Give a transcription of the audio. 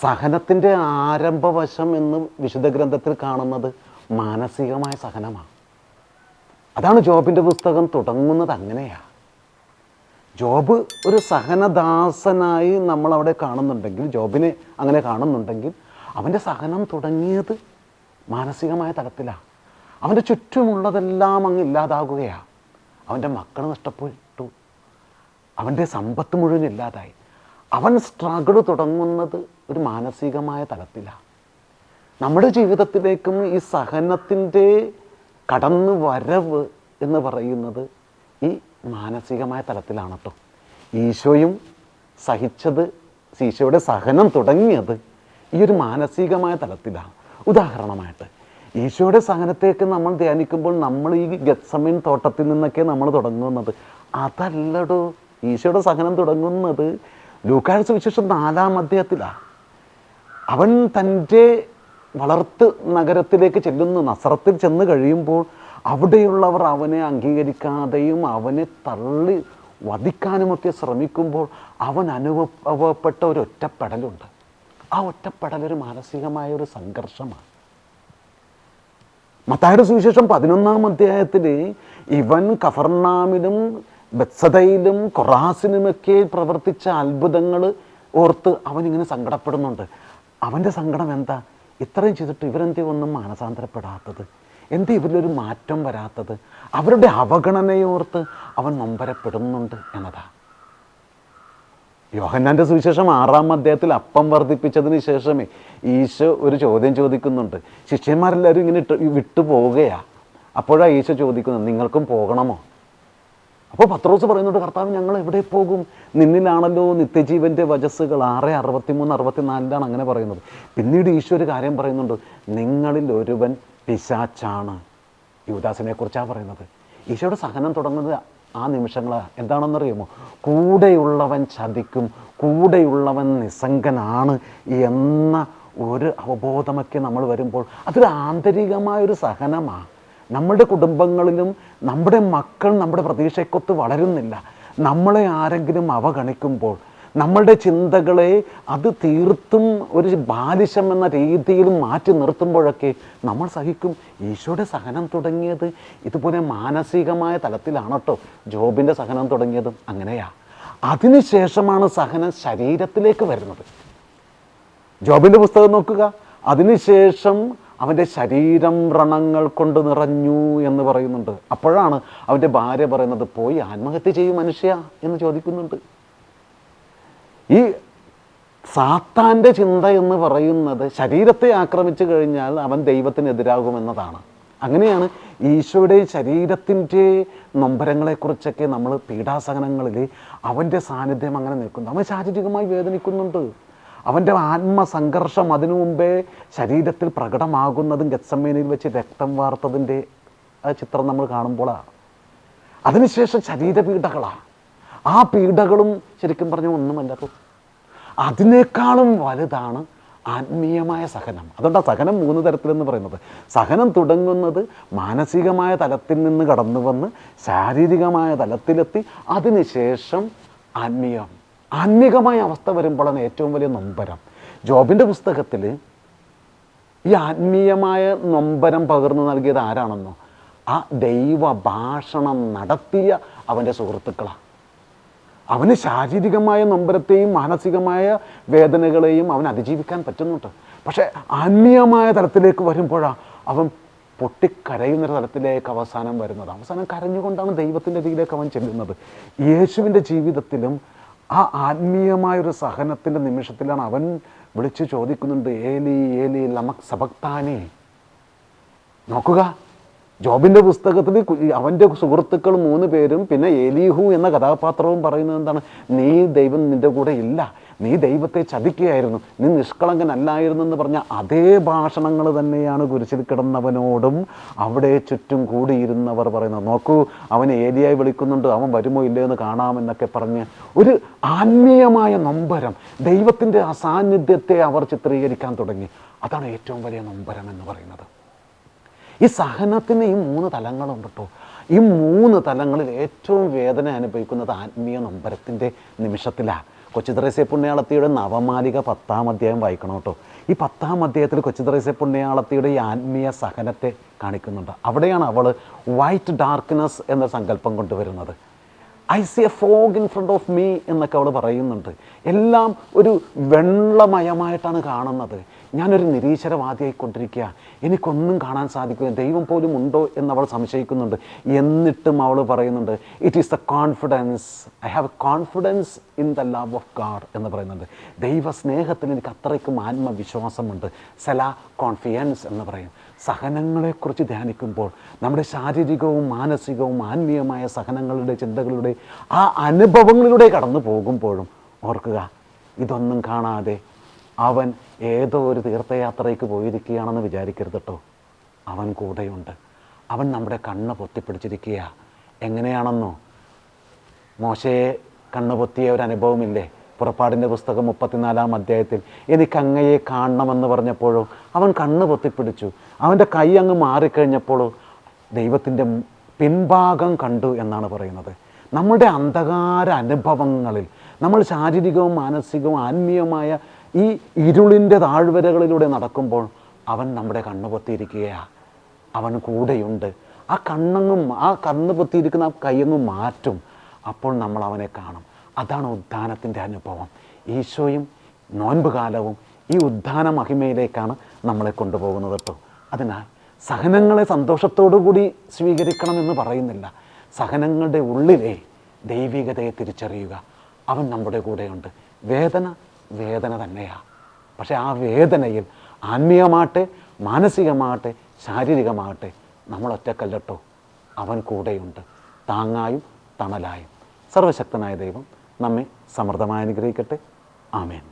സഹനത്തിൻ്റെ ആരംഭവശം എന്ന് വിശുദ്ധ ഗ്രന്ഥത്തിൽ കാണുന്നത് മാനസികമായ സഹനമാണ്. അതാണ് ജോബിൻ്റെ പുസ്തകം തുടങ്ങുന്നത്. അങ്ങനെയാണ്. ജോബ് ഒരു സഹനദാസനായി നമ്മളവിടെ കാണുന്നുണ്ടെങ്കിൽ, ജോബിനെ അങ്ങനെ കാണുന്നുണ്ടെങ്കിൽ, അവൻ്റെ സഹനം തുടങ്ങിയത് മാനസികമായ തലത്തിലാണ്. അവൻ്റെ ചുറ്റുമുള്ളതെല്ലാം അങ്ങ് ഇല്ലാതാകുകയാണ്. അവൻ്റെ മക്കൾ നഷ്ടപ്പെട്ടു, അവൻ്റെ സമ്പത്ത് മുഴുവൻ ഇല്ലാതായി. അവൻ സ്ട്രഗിൾ തുടങ്ങുന്നത് ഒരു മാനസികമായ തലത്തിലാണ്. നമ്മുടെ ജീവിതത്തിലേക്കും ഈ സഹനത്തിൻ്റെ കടന്നു വരവ് എന്ന് പറയുന്നത് ഈ മാനസികമായ തലത്തിലാണ് കേട്ടോ. ഈശോയും സഹിച്ചത്, ഈശോയുടെ സഹനം തുടങ്ങിയത് ഈ ഒരു മാനസികമായ തലത്തിലാണ്. ഉദാഹരണമായിട്ട് ഈശോയുടെ സഹനത്തേക്ക് നമ്മൾ ധ്യാനിക്കുമ്പോൾ നമ്മൾ ഈ ഗെത്സമേൻ തോട്ടത്തിൽ നിന്നൊക്കെ നമ്മൾ തുടങ്ങുന്നത്. അതല്ലടോ, ഈശോയുടെ സഹനം തുടങ്ങുന്നത് ലൂക്കായുടെ സുവിശേഷം 4-ാം അധ്യായത്തിലാണ്. അവൻ തൻ്റെ വളർത്ത് നഗരത്തിലേക്ക് ചെല്ലുന്നു. നസറത്തിൽ ചെന്ന് കഴിയുമ്പോൾ അവിടെയുള്ളവർ അവനെ അംഗീകരിക്കാതെയും അവനെ തള്ളി വധിക്കാനുമൊക്കെ ശ്രമിക്കുമ്പോൾ അവൻ അനുഭവപ്പെട്ട ഒരു ഒറ്റപ്പെടലുണ്ട്. ആ ഒറ്റപ്പെടൽ ഒരു മാനസികമായ ഒരു സംഘർഷമാണ്. മത്തായിയുടെ സുവിശേഷം 11-ാം അധ്യായത്തിൽ ഇവൻ കഫർനാമിലും ബെത്സദയിലും കൊറാസിനുമൊക്കെ പ്രവർത്തിച്ച അത്ഭുതങ്ങൾ ഓർത്ത് അവനിങ്ങനെ സങ്കടപ്പെടുന്നുണ്ട്. അവൻ്റെ സങ്കടം എന്താ? ഇത്രയും ചെയ്തിട്ട് ഇവരെന്തേ ഒന്നും മാനസാന്തരപ്പെടാത്തത്? എന്തേ ഇവരിലൊരു മാറ്റം വരാത്തത്? അവരുടെ അവഗണനയോർത്ത് അവൻ നൊമ്പരപ്പെടുന്നുണ്ട് എന്നതാണ്. യോഹന്നാൻ്റെ സുവിശേഷം 6-ാം അധ്യായത്തിൽ അപ്പം വർദ്ധിപ്പിച്ചതിന് ശേഷമേ ഈശോ ഒരു ചോദ്യം ചോദിക്കുന്നുണ്ട്. ശിഷ്യന്മാരെല്ലാവരും ഇങ്ങനെ വിട്ടു പോവുകയാണ്. അപ്പോഴാണ് ഈശോ ചോദിക്കുന്നത്, നിങ്ങൾക്കും പോകണമോ? അപ്പോൾ പത്രോസ് പറയുന്നുണ്ട്, കർത്താവ് ഞങ്ങൾ എവിടെ പോകും? നിന്നിലാണല്ലോ നിത്യജീവൻ്റെ വചസ്സുകൾ. 6:63-64 അങ്ങനെ പറയുന്നത്. പിന്നീട് ഈശോ ഒരു കാര്യം പറയുന്നുണ്ട്, നിങ്ങളിൽ ഒരുവൻ പിശാച്ചാണ്. യൂദാസിനെ കുറിച്ചാണ് പറയുന്നത്. ഈശോയുടെ സഹനം തുടങ്ങുന്നത് ആ നിമിഷങ്ങളാണ്. എന്താണെന്നറിയുമോ? കൂടെയുള്ളവൻ ചതിക്കും, കൂടെയുള്ളവൻ നിസ്സംഗനാണ് എന്ന ഒരു അവബോധമൊക്കെ നമ്മൾ വരുമ്പോൾ അതൊരു ആന്തരികമായൊരു സഹനമാണ്. നമ്മുടെ കുടുംബങ്ങളിലും നമ്മുടെ മക്കൾ നമ്മുടെ പ്രതീക്ഷയ്ക്കൊത്ത് വളരുന്നില്ല. നമ്മളെ ആരെങ്കിലും അവഗണിക്കുമ്പോൾ നമ്മളുടെ ചിന്തകളെ അത് തീർത്തും ഒരു ബാലിശം എന്ന രീതിയിൽ മാറ്റി നിർത്തുമ്പോഴൊക്കെ നമ്മൾ സഹിക്കും. ഈശോയുടെ സഹനം തുടങ്ങിയത് ഇതുപോലെ മാനസികമായ തലത്തിലാണ് കേട്ടോ. ജോബിൻ്റെ സഹനം തുടങ്ങിയതും അങ്ങനെയാണ്. അതിനുശേഷമാണ് സഹനം ശരീരത്തിലേക്ക് വരുന്നത്. ജോബിൻ്റെ പുസ്തകം നോക്കുക. അതിനുശേഷം അവൻ്റെ ശരീരം വ്രണങ്ങൾ കൊണ്ട് നിറഞ്ഞു എന്ന് പറയുന്നുണ്ട്. അപ്പോഴാണ് അവൻ്റെ ഭാര്യ പറയുന്നത്, പോയി ആത്മഹത്യ ചെയ്യും മനുഷ്യ എന്ന് ചോദിക്കുന്നുണ്ട്. ഈ സാത്താൻ്റെ ചിന്ത എന്ന് പറയുന്നത് ശരീരത്തെ ആക്രമിച്ചു കഴിഞ്ഞാൽ അവൻ ദൈവത്തിനെതിരാകുമെന്നതാണ്. അങ്ങനെയാണ് ഈശോയുടെ ശരീരത്തിൻ്റെ നൊമ്പരങ്ങളെക്കുറിച്ചൊക്കെ നമ്മൾ പീഡാസഹനങ്ങളിൽ അവൻ്റെ സാന്നിധ്യം അങ്ങനെ നിൽക്കുന്നു. അവൻ ശാരീരികമായി വേദനിക്കുന്നുണ്ട്. അവൻ്റെ ആത്മസംഘർഷം അതിനു മുമ്പേ ശരീരത്തിൽ പ്രകടമാകുന്നതും ഗെത്സമേനിൽ വെച്ച് രക്തം വാർത്തതിൻ്റെ ആ ചിത്രം നമ്മൾ കാണുമ്പോഴാണ്. അതിനുശേഷം ശരീരപീഡകളാണ്. ആ പീഡകളും ശരിക്കും പറഞ്ഞാൽ ഒന്നുമല്ലത്. അതിനേക്കാളും വലുതാണ് ആത്മീയമായ സഹനം. അതുകൊണ്ടാണ് സഹനം 3 തരത്തിലെന്ന് പറയുന്നത്. സഹനം തുടങ്ങുന്നത് മാനസികമായ തലത്തിൽ നിന്ന് കടന്നു വന്ന് ശാരീരികമായ തലത്തിലെത്തി അതിനുശേഷം ആത്മീകമായ അവസ്ഥ വരുമ്പോഴാണ് ഏറ്റവും വലിയ നൊമ്പരം. ജോബിൻ്റെ പുസ്തകത്തിൽ ഈ ആത്മീയമായ നൊമ്പരം പകർന്നു നൽകിയത് ആരാണെന്നോ? ആ ദൈവ ഭാഷണം നടത്തിയ അവൻ്റെ സുഹൃത്തുക്കളാണ്. അവന് ശാരീരികമായ നൊമ്പരത്തെയും മാനസികമായ വേദനകളെയും അവൻ അതിജീവിക്കാൻ പറ്റുന്നുണ്ട്. പക്ഷേ ആത്മീയമായ തലത്തിലേക്ക് വരുമ്പോഴാണ് അവൻ പൊട്ടിക്കരയുന്നൊരു തലത്തിലേക്ക് അവസാനം വരുന്നത്. അവസാനം കരഞ്ഞുകൊണ്ടാണ് ദൈവത്തിൻ്റെ രീതിയിലേക്ക് അവൻ ചെല്ലുന്നത്. യേശുവിൻ്റെ ജീവിതത്തിലും ആ ആത്മീയമായൊരു സഹനത്തിൻ്റെ നിമിഷത്തിലാണ് അവൻ വിളിച്ചു ചോദിക്കുന്നുണ്ട്, ഏലി ഏലി ലമ സബക്താനി. നോക്കുക, ജോബിൻ്റെ പുസ്തകത്തിൽ അവൻ്റെ സുഹൃത്തുക്കൾ 3 പേരും പിന്നെ എലീഹു എന്ന കഥാപാത്രവും പറയുന്നത് എന്താണ്? നീ ദൈവം നിൻ്റെ കൂടെ ഇല്ല, നീ ദൈവത്തെ ചതിക്കുകയായിരുന്നു, നീ നിഷ്കളങ്കനല്ലായിരുന്നു എന്ന് പറഞ്ഞ അതേ ഭാഷണങ്ങൾ തന്നെയാണ് കുരിശിൽ കിടന്നവനോടും അവിടെ ചുറ്റും കൂടിയിരുന്നവർ പറയുന്നത്. നോക്കൂ, അവനെ ഏലിയായി വിളിക്കുന്നുണ്ട്, അവൻ വരുമോ ഇല്ലയോ എന്ന് കാണാമെന്നൊക്കെ പറഞ്ഞ് ഒരു ആത്മീയമായ നൊമ്പരം, ദൈവത്തിൻ്റെ അസാന്നിധ്യത്തെ അവർ ചിത്രീകരിക്കാൻ തുടങ്ങി. അതാണ് ഏറ്റവും വലിയ നൊമ്പരം എന്ന് പറയുന്നത്. ഈ സഹനത്തിന് ഈ 3 തലങ്ങളുണ്ട് കേട്ടോ. ഈ 3 തലങ്ങളിൽ ഏറ്റവും വേദന അനുഭവിക്കുന്നത് ആത്മീയ നൊമ്പരത്തിൻ്റെ നിമിഷത്തിലാണ്. കൊച്ചു ത്രേസ്യ പുണ്യാളത്തിയുടെ നവമാലിക 10-ാം അധ്യായം വായിക്കണം കേട്ടോ. ഈ 10-ാം അധ്യായത്തിൽ കൊച്ചു ത്രേസ്യ പുണ്യാളത്തിയുടെ ഈ ആത്മീയ സഹനത്തെ കാണിക്കുന്നുണ്ട്. അവിടെയാണ് അവൾ വൈറ്റ് ഡാർക്ക്നെസ് എന്ന സങ്കല്പം കൊണ്ടുവരുന്നത്. I see a fog in front of me എന്നൊക്കെ അവൾ പറയുന്നുണ്ട്. എല്ലാം ഒരു വെള്ളമയമായിട്ടാണ് കാണുന്നത്. ഞാനൊരു നിരീശ്വരവാദിയായിക്കൊണ്ടിരിക്കുക, എനിക്കൊന്നും കാണാൻ സാധിക്കില്ല, ദൈവം പോലും ഉണ്ടോ എന്നവൾ സംശയിക്കുന്നുണ്ട്. എന്നിട്ടും അവൾ പറയുന്നുണ്ട്, it is the confidence, I have A confidence in the love of God എന്ന് പറയുന്നുണ്ട്. ദൈവസ്നേഹത്തിൽ എനിക്ക് അത്രയ്ക്കും ആത്മവിശ്വാസമുണ്ട്. സെലാ കോൺഫിയൻസ് എന്ന് പറയും. സഹനങ്ങളെക്കുറിച്ച് ധ്യാനിക്കുമ്പോൾ നമ്മുടെ ശാരീരികവും മാനസികവും ആത്മീയമായ സഹനങ്ങളുടെ ചിന്തകളുടെ ആ അനുഭവങ്ങളിലൂടെ കടന്നു പോകുമ്പോഴും ഓർക്കുക, ഇതൊന്നും കാണാതെ അവൻ ഏതോ ഒരു തീർത്ഥയാത്രയ്ക്ക് പോയിരിക്കുകയാണെന്ന് വിചാരിക്കരുത് കേട്ടോ. അവൻ കൂടെയുണ്ട്. അവൻ നമ്മുടെ കണ്ണ് പൊത്തിപ്പിടിച്ചിരിക്കുക. എങ്ങനെയാണെന്നോ, മോശയെ കണ്ണ് പൊത്തിയ ഒരു അനുഭവമില്ലേ? പുറപ്പാടിൻ്റെ പുസ്തകം 34-ാം അധ്യായത്തിൽ എനിക്കങ്ങയെ കാണണമെന്ന് പറഞ്ഞപ്പോഴോ അവൻ കണ്ണ് പൊത്തിപ്പിടിച്ചു. അവൻ്റെ കൈ അങ്ങ് മാറിക്കഴിഞ്ഞപ്പോഴോ ദൈവത്തിൻ്റെ പിൻഭാഗം കണ്ടു എന്നാണ് പറയുന്നത്. നമ്മുടെ അന്ധകാര അനുഭവങ്ങളിൽ നമ്മൾ ശാരീരികവും മാനസികവും ആത്മീയമായ ഈ ഇരുളിൻ്റെ താഴ്വരകളിലൂടെ നടക്കുമ്പോൾ അവൻ നമ്മുടെ കണ്ണ് പൊത്തിയിരിക്കുകയാണ്. അവൻ കൂടെയുണ്ട്. ആ കണ്ണ് പൊത്തിയിരിക്കുന്ന ആ കയ്യങ്ങ് മാറ്റും. അപ്പോൾ നമ്മൾ അവനെ കാണും. അതാണ് ഉദ്ധാനത്തിൻ്റെ അനുഭവം. ഈശോയും നോൻപ് കാലവും ഈ ഉദ്ധാന മഹിമയിലേക്കാണ് നമ്മളെ കൊണ്ടുപോകുന്നത് കേട്ടോ. അതിനാൽ സഹനങ്ങളെ സന്തോഷത്തോടു കൂടി സ്വീകരിക്കണമെന്ന് പറയുന്നില്ല. സഹനങ്ങളുടെ ഉള്ളിലെ ദൈവികതയെ തിരിച്ചറിയുക. അവൻ നമ്മുടെ കൂടെയുണ്ട്. വേദന തന്നെയാണ്. പക്ഷേ ആ വേദനയിൽ ആത്മീയമാകട്ടെ, മാനസികമാകട്ടെ, ശാരീരികമാകട്ടെ നമ്മൾ ഒറ്റക്കല്ലട്ടോ. അവൻ കൂടെയുണ്ട്, താങ്ങായും തണലായും. സർവശക്തനായ ദൈവം നമ്മെ സമൃദ്ധമായി അനുഗ്രഹിക്കട്ടെ. ആമേൻ.